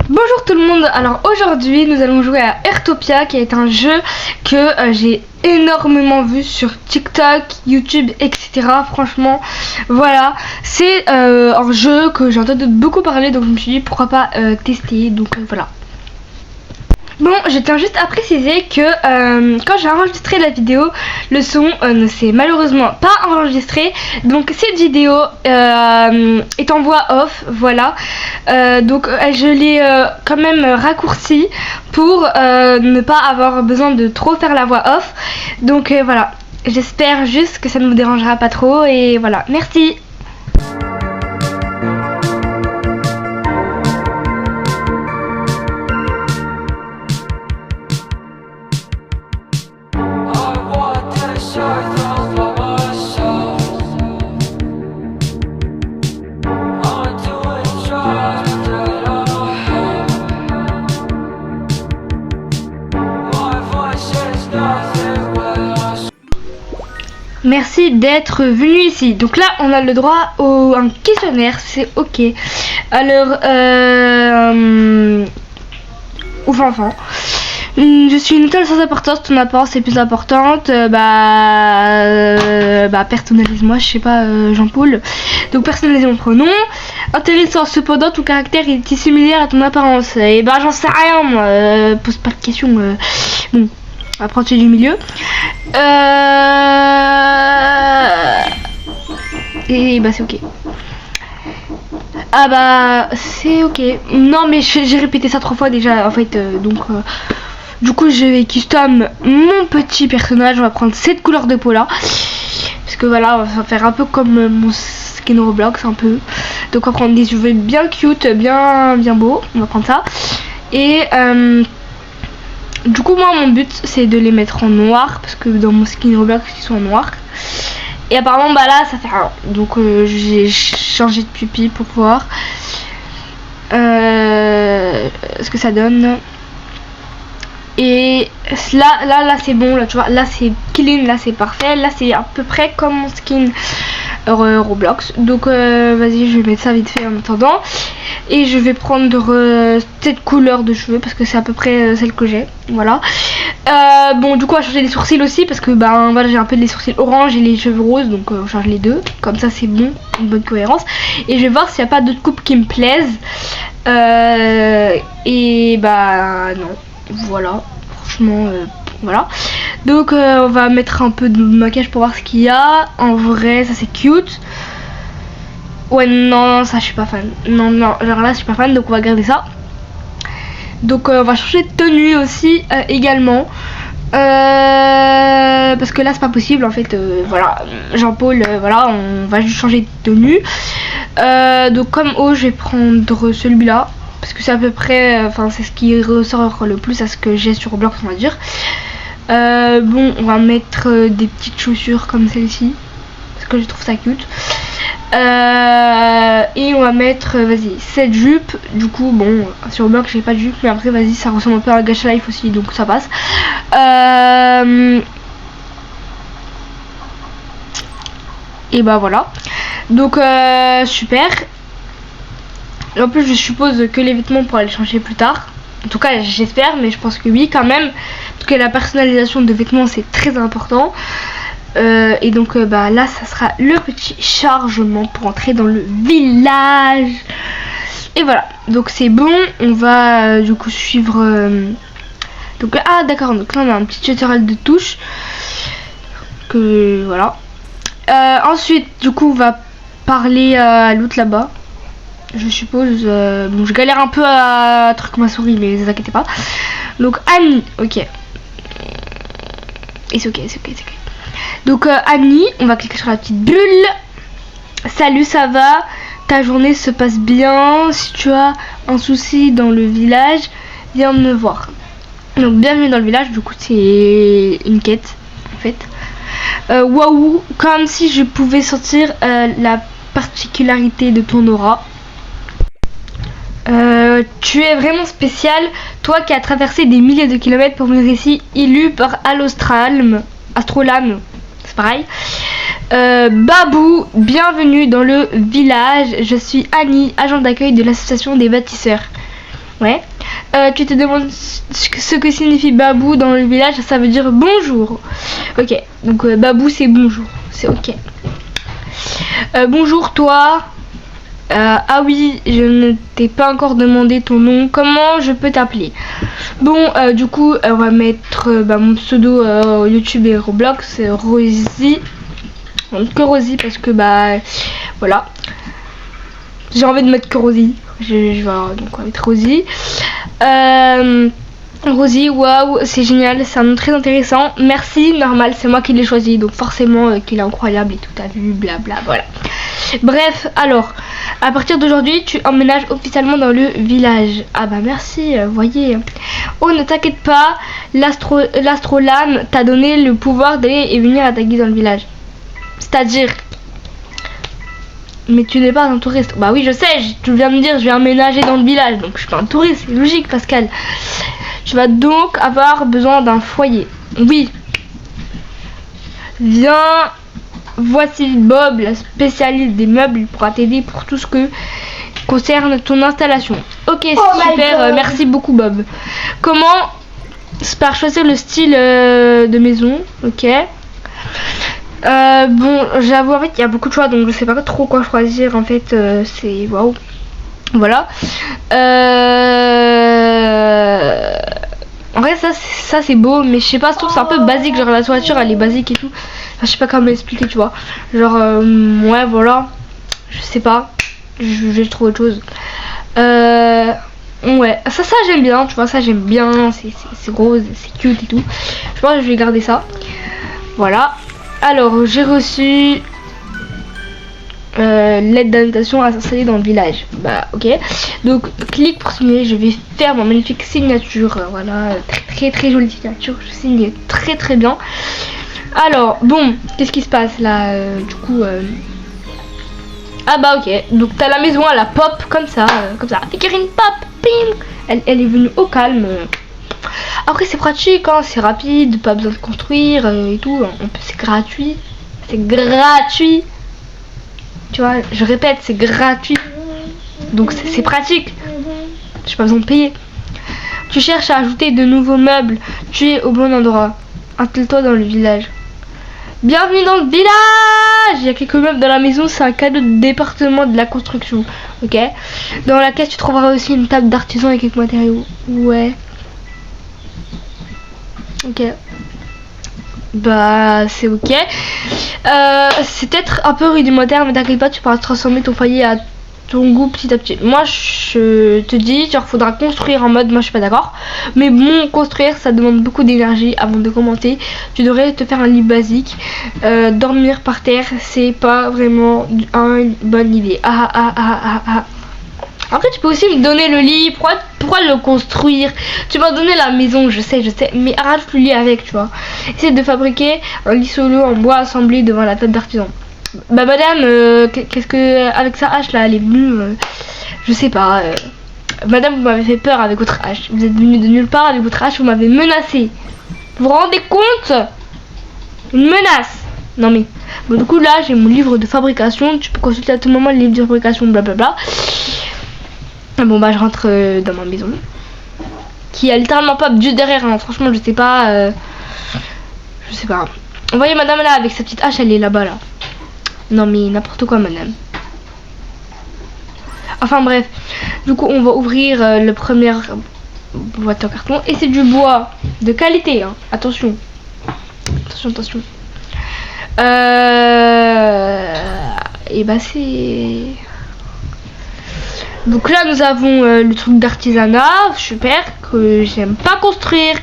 Bonjour tout le monde, alors aujourd'hui nous allons jouer à Airtopia qui est un jeu que j'ai énormément vu sur TikTok, YouTube, etc. Franchement, voilà, c'est un jeu que j'ai entendu beaucoup parler, donc je me suis dit pourquoi pas tester, donc voilà. Bon, je tiens juste à préciser que quand j'ai enregistré la vidéo, le son ne s'est malheureusement pas enregistré. Donc cette vidéo est en voix off, voilà. Donc je l'ai quand même raccourci pour ne pas avoir besoin de trop faire la voix off. Donc voilà, j'espère juste que ça ne vous dérangera pas trop et voilà, merci. Merci d'être venu ici. Donc là, on a le droit à un questionnaire, c'est ok. Alors, ouf enfant. Je suis une étoile sans importance, ton apparence est plus importante. Personnalise-moi, je sais pas, Jean-Paul. Donc personnalise mon pronom. Intéressant, cependant, ton caractère est similaire à ton apparence. Et bah j'en sais rien, moi. Pose pas de questions. Bon, apprenti du milieu. Et bah c'est ok. Ah bah c'est ok. Non mais j'ai répété ça 3 fois déjà en fait. Du coup je vais custom mon petit personnage. On va prendre cette couleur de peau là. Parce que voilà, on va faire un peu comme mon skin Roblox un peu. Donc on va prendre des cheveux bien cute, bien beaux. On va prendre ça. Et du coup moi mon but c'est de les mettre en noir. Parce que dans mon skin Roblox ils sont en noir. Et apparemment bah là ça fait rien. Donc j'ai changé de pupille pour voir ce que ça donne. Et là c'est bon, là tu vois, là c'est clean, là c'est parfait, là c'est à peu près comme mon skin Roblox. Donc vas-y, je vais mettre ça vite fait en attendant. Et je vais prendre cette couleur de cheveux parce que c'est à peu près celle que j'ai. Voilà. Bon, du coup, on va changer les sourcils aussi parce que voilà, j'ai un peu les sourcils orange et les cheveux roses, donc on change les deux. Comme ça, c'est bon, une bonne cohérence. Et je vais voir s'il n'y a pas d'autres coupes qui me plaisent. Et bah non, voilà. Franchement, voilà. Donc on va mettre un peu de maquillage pour voir ce qu'il y a. En vrai, ça c'est cute. Ouais, non, ça je suis pas fan. Non, genre là je suis pas fan, donc on va garder ça. Donc on va changer de tenue aussi également. Parce que là c'est pas possible en fait. Voilà, Jean-Paul, voilà, on va juste changer de tenue. Donc comme haut, je vais prendre celui-là. Parce que c'est à peu près, enfin c'est ce qui ressort le plus à ce que j'ai sur Roblox, on va dire. Bon, on va mettre des petites chaussures comme celle-ci. Parce que je trouve ça cute. Et on va mettre, vas-y, cette jupe. Du coup, bon, sur Roblox j'ai pas de jupe. Mais après, vas-y, ça ressemble un peu à Gacha Life aussi. Donc ça passe. Et bah voilà. Donc super. Et en plus je suppose que les vêtements pour aller changer plus tard. En tout cas j'espère, mais je pense que oui quand même. Parce que la personnalisation de vêtements c'est très important. Et donc bah là ça sera le petit chargement pour entrer dans le village. Et voilà, donc c'est bon. On va du coup suivre donc ah d'accord, donc là on a un petit tutoriel de touches. Que voilà. Ensuite du coup on va parler à l'autre là-bas. Je suppose, bon je galère un peu à truc ma souris mais ne vous inquiétez pas. Donc Annie, ok. Et c'est ok. Donc Annie, on va cliquer sur la petite bulle. Salut, ça va? Ta journée se passe bien? Si tu as un souci dans le village, viens me voir. Donc bienvenue dans le village, du coup c'est une quête en fait. Waouh, comme si je pouvais sentir la particularité de ton aura. Tu es vraiment spécial, toi qui as traversé des milliers de kilomètres pour venir ici, élu par Astrolabe, c'est pareil. Babou, bienvenue dans le village. Je suis Annie, agent d'accueil de l'association des bâtisseurs. Ouais. Tu te demandes ce que signifie babou dans le village, ça veut dire bonjour. Ok, donc babou c'est bonjour, c'est ok. Bonjour toi. Ah oui, je ne t'ai pas encore demandé ton nom. Comment je peux t'appeler? Bon, du coup, on va mettre mon pseudo YouTube et Roblox, c'est Rosie. Que Rosie parce que voilà. J'ai envie de mettre que Rosie. Donc on va mettre Rosie. Rosie, waouh, c'est génial, c'est un nom très intéressant. Merci, normal, c'est moi qui l'ai choisi, donc forcément qu'il est incroyable et tout, t'as vu, blabla, voilà. Bref, alors, à partir d'aujourd'hui, tu emménages officiellement dans le village. Ah bah merci, voyez. Oh, ne t'inquiète pas, l'astrolabe t'a donné le pouvoir d'aller et venir à ta guise dans le village. C'est-à-dire... Mais tu n'es pas un touriste. Bah oui, je sais, tu viens de me dire je vais emménager dans le village, donc je suis pas un touriste, c'est logique Pascal. Tu vas donc avoir besoin d'un foyer. Oui. Viens, voici Bob, la spécialiste des meubles, il pourra t'aider pour tout ce que concerne ton installation. Ok, super, merci beaucoup Bob. Comment? Par choisir le style de maison, ok. Bon, j'avoue en fait il y a beaucoup de choix donc je sais pas trop quoi choisir en fait, c'est waouh. Voilà. En vrai ça c'est beau mais je sais pas, je trouve que c'est un peu basique, genre la toiture elle est basique et tout. Enfin, je sais pas comment l'expliquer, tu vois. Genre ouais voilà. Je sais pas. Je vais trouver autre chose. Ouais, ça j'aime bien, tu vois, ça j'aime bien, c'est rose, c'est cute et tout. Je pense que je vais garder ça. Voilà. Alors, j'ai reçu l'aide d'invitation à s'installer dans le village. Bah, ok. Donc, clique pour signer. Je vais faire mon magnifique signature. Voilà, très jolie signature. Je signe très bien. Alors, bon, qu'est-ce qui se passe là du coup, ah bah ok. Donc, t'as la maison à la pop comme ça. Figurine pop, ping. Elle est venue au calme. Après c'est pratique, hein, c'est rapide, pas besoin de construire et tout, c'est gratuit. C'est gratuit. Tu vois, je répète, c'est gratuit. Donc c'est pratique. J'ai pas besoin de payer. Tu cherches à ajouter de nouveaux meubles. Tu es au bon endroit. Installe-toi dans le village. Bienvenue dans le village. Il y a quelques meubles dans la maison, c'est un cadeau de département de la construction. Ok. Dans la caisse tu trouveras aussi une table d'artisan et quelques matériaux. Ouais. Ok. Bah c'est ok. C'est peut-être un peu rudimentaire mais t'inquiète pas, tu pourras transformer ton foyer à ton goût petit à petit. Moi je te dis, genre faudra construire en mode, moi je suis pas d'accord. Mais bon, construire ça demande beaucoup d'énergie. Avant de commenter, tu devrais te faire un lit basique. Dormir par terre c'est pas vraiment une bonne idée. Après tu peux aussi me donner le lit, pourquoi le construire? Tu m'as donné la maison, je sais, mais rajoute le lit avec, tu vois. Essaye de fabriquer un lit solo en bois assemblé devant la table d'artisan. Bah madame, qu'est-ce que avec sa hache là, elle est venue, je sais pas. Madame, vous m'avez fait peur avec votre hache. Vous êtes venue de nulle part avec votre hache, vous m'avez menacé. Vous vous rendez compte? Une menace. Non mais, bon du coup là j'ai mon livre de fabrication, tu peux consulter à tout moment le livre de fabrication, blablabla. Bon bah je rentre dans ma maison qui a littéralement pas juste derrière, hein. Franchement je sais pas. Vous voyez madame là avec sa petite hache, elle est là-bas là. Non mais n'importe quoi madame. Enfin bref, du coup on va ouvrir le premier boîte en carton et c'est du bois de qualité, hein. Attention. Et bah c'est... Donc là nous avons le truc d'artisanat, super, que j'aime pas construire.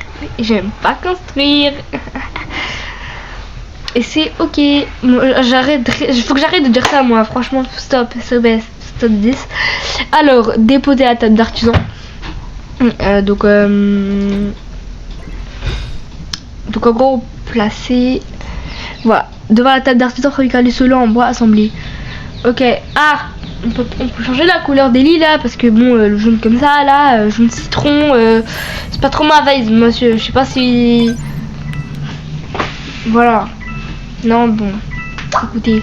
Et c'est ok. Bon, il faut que j'arrête de dire ça moi, franchement, stop 10. Alors, déposer à la table d'artisan. Donc en gros, placer... Voilà, devant la table d'artisan, fabriquer les solos en bois assemblé. Ok, on peut changer la couleur des lits là parce que bon le jaune comme ça là, jaune citron, c'est pas trop ma vibe monsieur, je sais pas si voilà, non bon écoutez,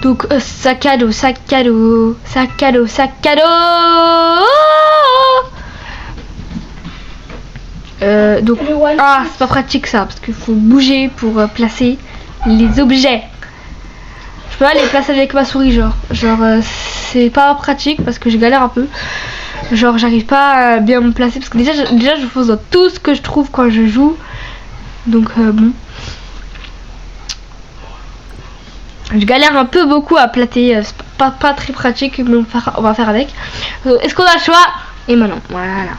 donc sac à dos Donc, ah, c'est pas pratique ça, parce qu'il faut bouger pour placer les objets. Je peux pas les placer avec ma souris, genre c'est pas pratique parce que je galère un peu. Genre j'arrive pas à bien me placer parce que déjà je fais dans tout ce que je trouve quand je joue. Donc bon. Je galère un peu beaucoup à plater, c'est pas très pratique, mais on va faire avec. Est-ce qu'on a le choix? Et maintenant, voilà.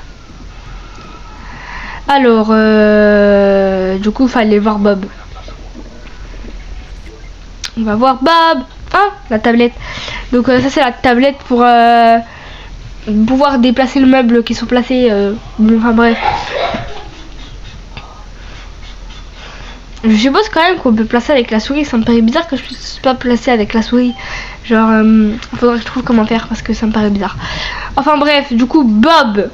Alors, du coup, il fallait voir Bob. On va voir Bob. Ah, la tablette. Donc ça c'est la tablette pour pouvoir déplacer le meuble qui sont placés. Bon, enfin bref. Je suppose quand même qu'on peut placer avec la souris. Ça me paraît bizarre que je puisse pas placer avec la souris. Genre, faudrait que je trouve comment faire parce que ça me paraît bizarre. Enfin bref, du coup, Bob.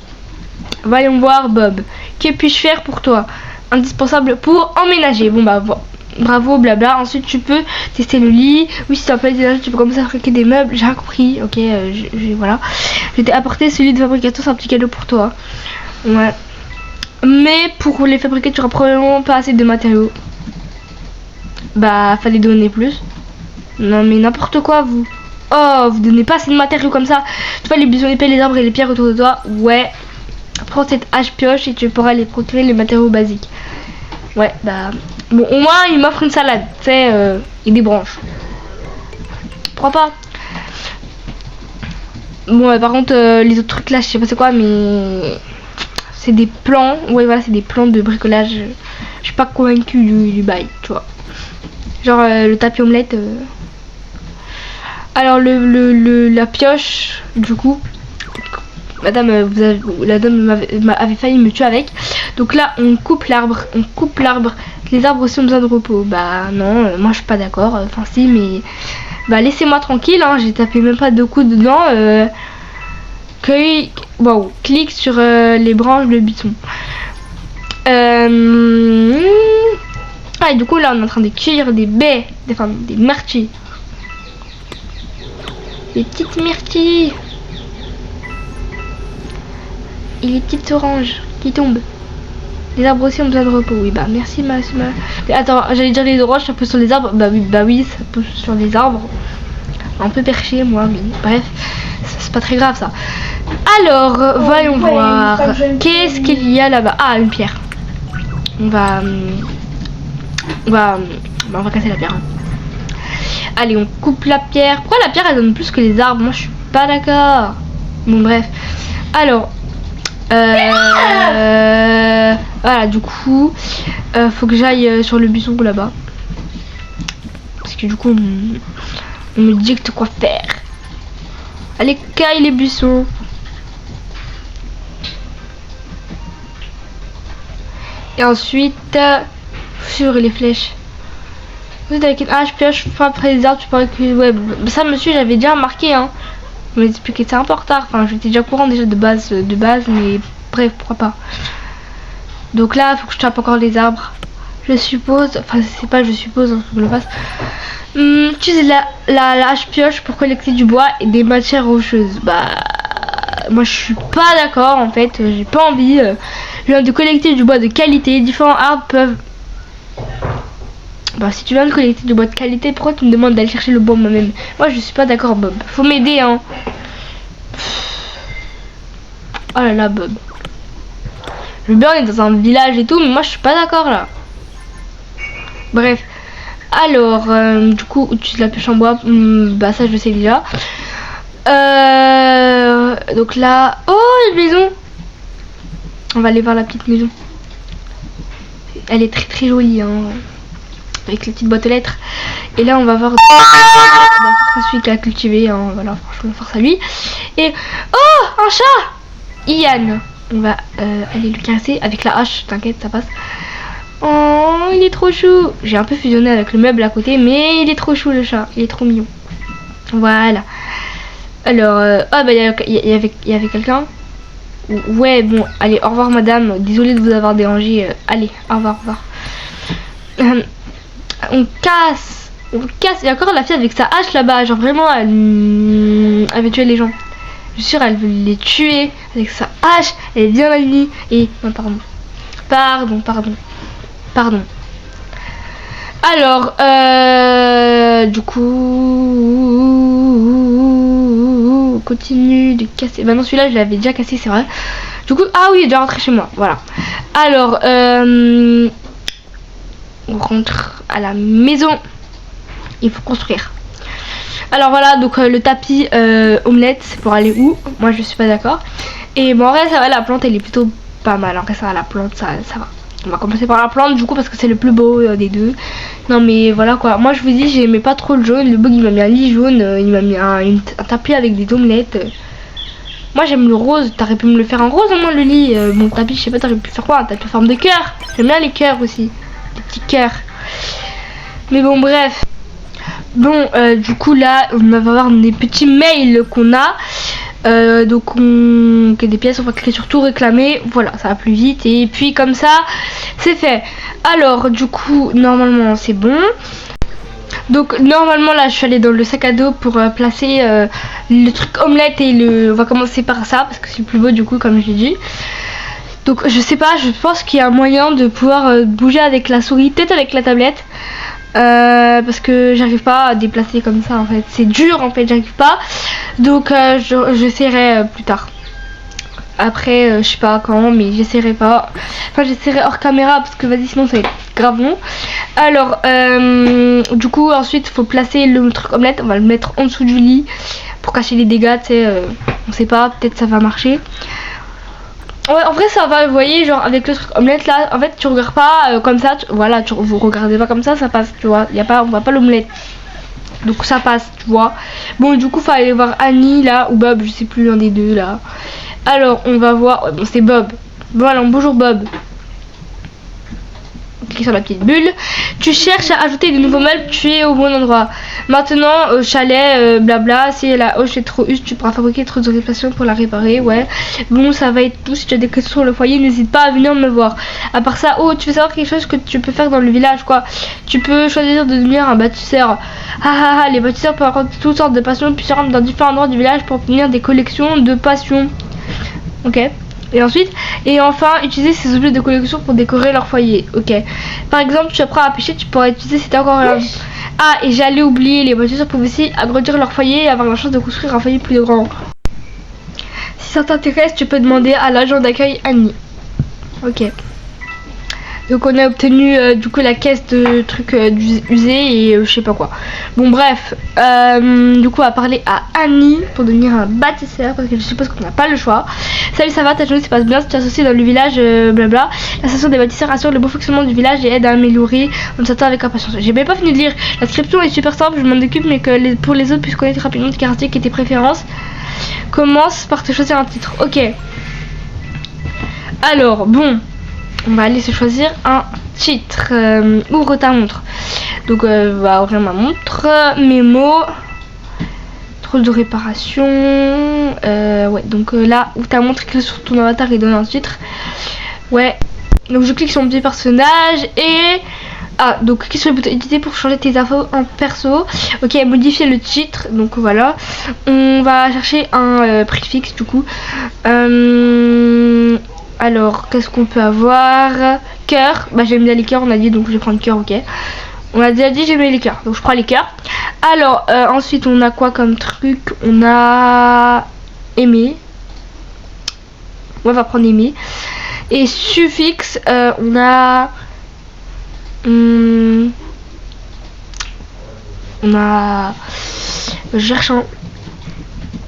Voyons voir Bob. Que puis-je faire pour toi? Indispensable pour emménager. Bon bah bravo, blabla. Ensuite tu peux tester le lit. Oui, si tu as pas d'énergie, tu peux commencer à fabriquer des meubles. J'ai rien compris. Ok, voilà. Je t'ai apporté celui de fabrication, c'est un petit cadeau pour toi. Ouais. Mais pour les fabriquer, tu auras probablement pas assez de matériaux. Bah, fallait donner plus. Non mais n'importe quoi vous. Oh, vous donnez pas assez de matériaux comme ça. Tu vois les bisons épais, les arbres et les pierres autour de toi. Ouais. Prends cette hache pioche et tu pourras les procurer les matériaux basiques. Ouais, bah bon, au moins il m'offre une salade, tu sais, et des branches. Pourquoi pas? Bon, par contre, les autres trucs là, je sais pas c'est quoi, mais c'est des plans. Ouais, voilà, c'est des plans de bricolage. Je suis pas convaincue du bail, tu vois. Genre le tapis omelette. Alors la pioche, du coup. Madame, la dame avait failli me tuer avec. Donc là, on coupe l'arbre. Les arbres aussi ont besoin de repos. Bah non, moi je suis pas d'accord. Enfin si, mais bah laissez-moi tranquille. Hein, j'ai tapé même pas 2 coups dedans. Wow, clique sur les branches de buisson. Ah, et du coup là, on est en train de cueillir des baies, des myrtilles. Des petites myrtilles. Et les petites oranges qui tombent. Les arbres aussi ont besoin de repos. Oui, bah merci ma. Attends, j'allais dire les oranges, ça pousse sur les arbres. Bah oui, ça pousse sur les arbres. Un peu perché, moi, mais bref, c'est pas très grave ça. Alors, voyons voir. Qu'est-ce qu'il y a là-bas? Ah, une pierre. On va casser la pierre. Hein. Allez, on coupe la pierre. Pourquoi la pierre elle donne plus que les arbres? Moi, je suis pas d'accord. Bon, bref. Alors. Voilà, du coup faut que j'aille sur le buisson là-bas parce que du coup on me dicte quoi faire. Allez, caille les buissons. Et ensuite sur les flèches. Ensuite avec une hache pioche frappe après les arbres, tu pourrais que ouais, ça monsieur j'avais déjà remarqué hein. Je vais expliquer ça un peu en retard, enfin j'étais déjà courant déjà de base, mais bref, pourquoi pas. Donc là, il faut que je tape encore les arbres. Je suppose, enfin c'est pas je suppose, hein, faut que je le fasse. Utiliser la hache pioche pour collecter du bois et des matières rocheuses. Bah, moi je suis pas d'accord en fait, j'ai pas envie. Je viens de collecter du bois de qualité, différents arbres peuvent... Bah si tu viens de collecter du bois de qualité, pourquoi tu me demandes d'aller chercher le bois moi-même? Moi je suis pas d'accord Bob, faut m'aider hein. Oh là là Bob. Je veux bien être dans un village et tout, mais moi je suis pas d'accord là. Bref. Alors, du coup, utilise la pioche en bois, bah ça je le sais déjà. Donc là, oh une maison. On va aller voir la petite maison. Elle est très très jolie hein. Avec les petites boîtes aux lettres. Et là on va voir force à celui qui a cultivé hein. Voilà, franchement force à lui. Et oh un chat Ian. On va aller le casser avec la hache, t'inquiète ça passe. Oh il est trop chou. J'ai un peu fusionné avec le meuble à côté, mais il est trop chou le chat, il est trop mignon. Voilà. Alors ah bah il y avait quelqu'un. Ouais bon allez au revoir madame, désolée de vous avoir dérangé. Allez au revoir, on casse, il y a encore la fille avec sa hache là-bas, genre vraiment elle veut tuer les gens. Je suis sûre elle veut les tuer avec sa hache, elle est bien alignée et non pardon. Pardon. Alors, du coup, continue de casser. Bah non, celui-là, je l'avais déjà cassé, c'est vrai. Du coup, ah oui, il est déjà rentré chez moi, voilà. Alors, on rentre à la maison. Il faut construire. Alors voilà, donc le tapis omelette, c'est pour aller où? Moi, je suis pas d'accord. Et bon, en vrai, ça va, la plante, elle est plutôt pas mal. En vrai, ça va, la plante, ça va. On va commencer par la plante du coup parce que c'est le plus beau des deux. Non mais voilà quoi. Moi je vous dis j'aimais pas trop le jaune. Le bug il m'a mis un lit jaune. Il m'a mis un tapis avec des omelettes. Moi j'aime le rose. T'aurais pu me le faire en rose au moins le lit. Mon tapis je sais pas t'aurais pu faire quoi. Un tapis en forme de cœur. J'aime bien les cœurs aussi. Des petits cœurs. Mais bon bref. Bon du coup là on va voir des petits mails qu'on a. Donc que des pièces, on va cliquer sur tout réclamer, voilà, ça va plus vite et puis comme ça c'est fait. Alors du coup normalement c'est bon. Donc normalement là je suis allée dans le sac à dos pour placer le truc omelette et on va commencer par ça parce que c'est le plus beau du coup comme je l'ai dit. Donc je sais pas, je pense qu'il y a un moyen de pouvoir bouger avec la souris, peut-être avec la tablette. Parce que j'arrive pas à déplacer comme ça en fait, c'est dur en fait, j'arrive pas, donc j'essaierai plus tard, après je sais pas quand, mais j'essaierai pas, enfin j'essaierai hors caméra parce que vas-y sinon ça va être grave long. Alors du coup ensuite il faut placer le truc omelette, on va le mettre en dessous du lit pour cacher les dégâts, tu sais, on sait pas, peut-être ça va marcher. Ouais, en vrai ça va, vous voyez, genre avec le truc omelette là, en fait tu regardes pas comme ça, voilà, vous regardez pas comme ça passe, tu vois, on voit pas l'omelette. Donc ça passe, tu vois. Bon, du coup, faut aller voir Annie là, ou Bob, je sais plus, un des deux là. Alors, on va voir, ouais, bon, c'est Bob. Voilà, bonjour Bob. Clique sur la petite bulle. Tu cherches à ajouter de nouveaux meubles, tu es au bon endroit. Maintenant, au chalet, blabla, si la hoche est trop usée, tu pourras fabriquer trop de réparation pour la réparer, ouais. Bon, ça va être tout. Si tu as des questions sur le foyer, n'hésite pas à venir me voir. À part ça, oh, tu veux savoir quelque chose que tu peux faire dans le village, quoi. Tu peux choisir de devenir un bâtisseur. Ah, les bâtisseurs peuvent avoir toutes sortes de passions, puis se rendre dans différents endroits du village pour obtenir des collections de passions. Ok. Et ensuite, et enfin, utiliser ces objets de collection pour décorer leur foyer. Ok. Par exemple, tu apprends à pêcher, tu pourrais utiliser cet encore. Ah, et j'allais oublier, les bâtisseurs peuvent aussi agrandir leur foyer et avoir la chance de construire un foyer plus grand. Si ça t'intéresse, tu peux demander à l'agent d'accueil Annie. Ok. Donc on a obtenu du coup la caisse de trucs usés et je sais pas quoi. Bon bref, du coup on va parler à Annie pour devenir un bâtisseur parce que je suppose qu'on n'a pas le choix. Salut, ça va, ta journée se passe bien, si tu es associé dans le village, blabla. L'association des bâtisseurs assure le bon fonctionnement du village et aide à améliorer. On s'attend avec impatience. J'ai même pas fini de lire. L'inscription est super simple, je m'en occupe, mais que pour les autres puissent connaître rapidement tes caractéristiques et tes préférences. Commence par te choisir un titre. Ok. Alors, bon. On va aller se choisir un titre. Ouvre ta montre. Donc on va ouvrir ma montre. Mémo. Trop de réparation. Ouais, donc là, ouvre ta montre, clique sur ton avatar et donne un titre. Ouais. Donc je clique sur mon petit personnage et... Ah, donc clique sur le bouton éditer pour changer tes infos en perso. Ok, modifier le titre. Donc voilà. On va chercher un préfixe du coup. Alors, qu'est-ce qu'on peut avoir? Cœur. Bah, j'aime bien les cœurs, on a dit, donc je vais prendre cœur, ok. On a déjà dit, j'aime bien les cœurs, donc je prends les cœurs. Alors, ensuite, on a quoi comme truc? On a aimer. On va prendre aimer. Et suffixe, on a... on a... Je cherche un...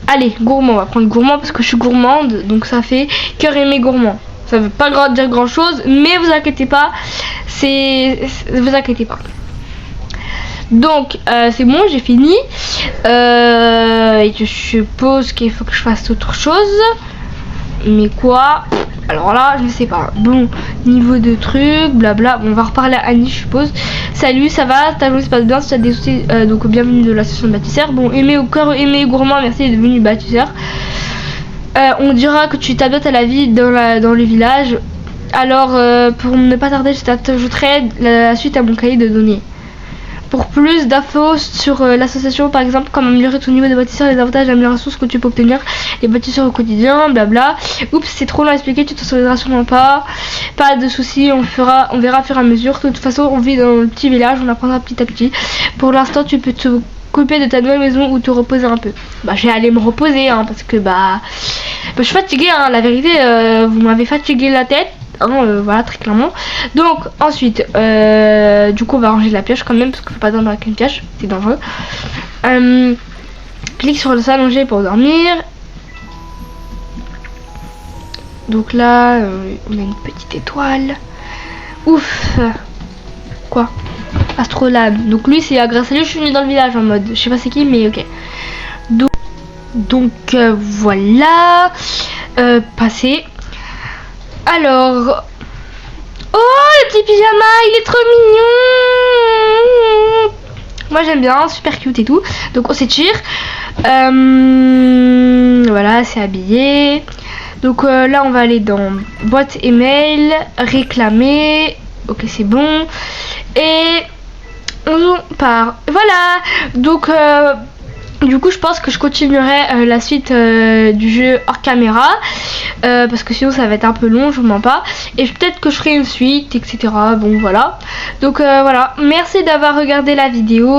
Allez, gourmand, on va prendre gourmand parce que je suis gourmande, donc ça fait cœur aimé gourmand. Ça veut pas dire grand chose, mais vous inquiétez pas, vous inquiétez pas. Donc c'est bon, j'ai fini. Et je suppose qu'il faut que je fasse autre chose. Mais quoi? Alors là, je ne sais pas. Bon, niveau de trucs, blabla. Bon, on va reparler à Annie, je suppose. Salut, ça va? Ta journée se passe bien? Si tu as des soucis, donc bienvenue de l'association de bâtisseurs. Bon, aimé au cœur, aimé gourmand, merci d'être devenu bâtisseur. On dira que tu t'adaptes à la vie dans le village. Alors, pour ne pas tarder, je t'ajouterai la suite à mon cahier de données. pour plus d'infos sur l'association, par exemple, comme améliorer ton niveau de bâtisseur, les avantages d'amélioration, ce que tu peux obtenir, les bâtisseurs au quotidien, blabla. Oups, c'est trop long à expliquer, tu te souviendras sûrement pas. Pas de soucis, on verra au fur et à mesure. De toute façon, on vit dans le petit village, on apprendra petit à petit. Pour l'instant, tu peux te couper de ta nouvelle maison ou te reposer un peu. Bah, je vais aller me reposer, hein, parce que je suis fatiguée, hein, la vérité, vous m'avez fatigué la tête. Voilà, très clairement. Donc ensuite du coup on va ranger la pioche quand même, parce qu'il faut pas dormir avec une pioche, c'est dangereux. Clique sur le s'allonger pour dormir. Donc là on a une petite étoile. Ouf. Quoi? Astrolabe. Donc lui, c'est grâce à lui je suis venue dans le village, en mode je sais pas c'est qui, mais ok. Donc voilà. Passé. Alors, oh, le petit pyjama, il est trop mignon. Moi j'aime bien, super cute et tout. Donc on s'étire. Voilà, c'est habillé. Donc là on va aller dans boîte email, réclamer. Ok, c'est bon. Et on part. Voilà. Donc du coup je pense que je continuerai la suite du jeu hors caméra, parce que sinon ça va être un peu long, je vous mens pas, et peut-être que je ferai une suite, etc. Bon voilà, donc voilà, merci d'avoir regardé la vidéo,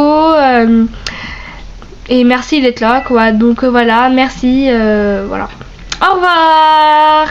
et merci d'être là quoi. Donc voilà, merci, voilà, au revoir.